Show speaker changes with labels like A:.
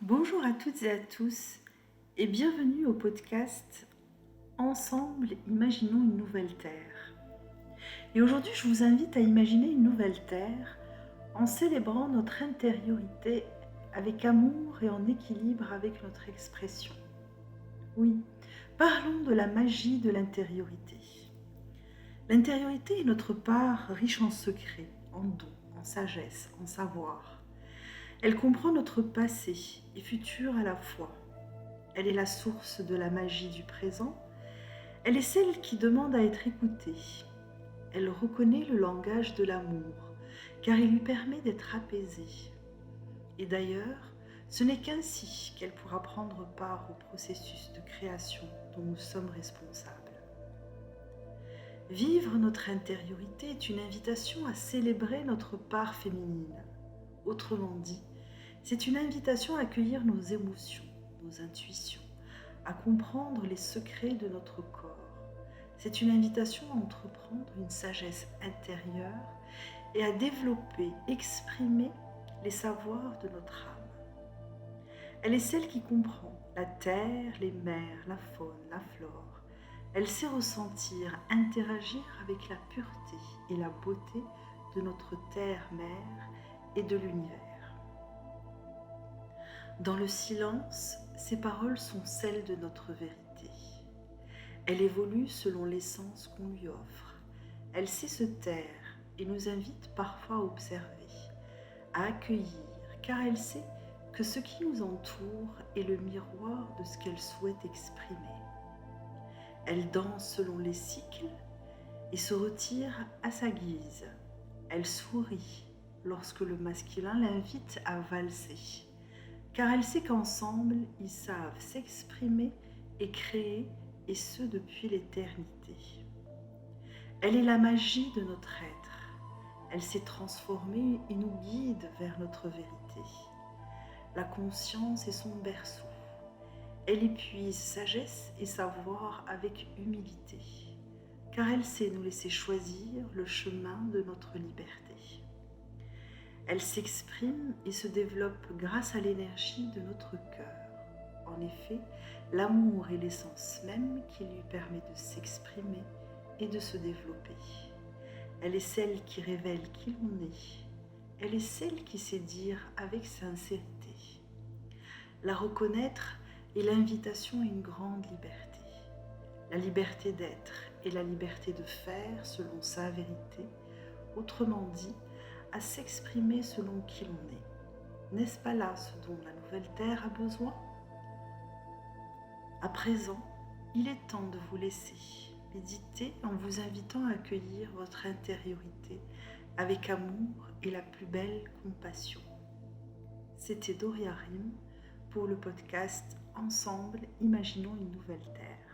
A: Bonjour à toutes et à tous et bienvenue au podcast Ensemble, imaginons une nouvelle Terre. Et aujourd'hui, je vous invite à imaginer une nouvelle Terre en célébrant notre intériorité avec amour et en équilibre avec notre expression. Oui, parlons de la magie de l'intériorité. L'intériorité est notre part riche en secrets, en dons, en sagesse, en savoir. Elle comprend notre passé et futur à la fois. Elle est la source de la magie du présent. Elle est celle qui demande à être écoutée. Elle reconnaît le langage de l'amour, car il lui permet d'être apaisée. Et d'ailleurs, ce n'est qu'ainsi qu'elle pourra prendre part au processus de création dont nous sommes responsables. Vivre notre intériorité est une invitation à célébrer notre part féminine. Autrement dit, c'est une invitation à accueillir nos émotions, nos intuitions, à comprendre les secrets de notre corps. C'est une invitation à entreprendre une sagesse intérieure et à développer, exprimer les savoirs de notre âme. Elle est celle qui comprend la terre, les mers, la faune, la flore. Elle sait ressentir, interagir avec la pureté et la beauté de notre terre-mère et de l'univers. Dans le silence, ces paroles sont celles de notre vérité. Elle évolue selon l'essence qu'on lui offre. Elle sait se taire et nous invite parfois à observer, à accueillir, car elle sait que ce qui nous entoure est le miroir de ce qu'elle souhaite exprimer. Elle danse selon les cycles et se retire à sa guise. Elle sourit lorsque le masculin l'invite à valser, car elle sait qu'ensemble, ils savent s'exprimer et créer, et ce depuis l'éternité. Elle est la magie de notre être. Elle s'est transformée et nous guide vers notre vérité. La conscience est son berceau. Elle épuise sagesse et savoir avec humilité, car elle sait nous laisser choisir le chemin de notre liberté. Elle s'exprime et se développe grâce à l'énergie de notre cœur. En effet, l'amour est l'essence même qui lui permet de s'exprimer et de se développer. Elle est celle qui révèle qui l'on est. Elle est celle qui sait dire avec sincérité. La reconnaître est l'invitation à une grande liberté. La liberté d'être et la liberté de faire selon sa vérité, autrement dit, à s'exprimer selon qui l'on est. N'est-ce pas là ce dont la nouvelle terre a besoin ? À présent, il est temps de vous laisser méditer en vous invitant à accueillir votre intériorité avec amour et la plus belle compassion. C'était Doria Rim pour le podcast Ensemble, imaginons une nouvelle terre.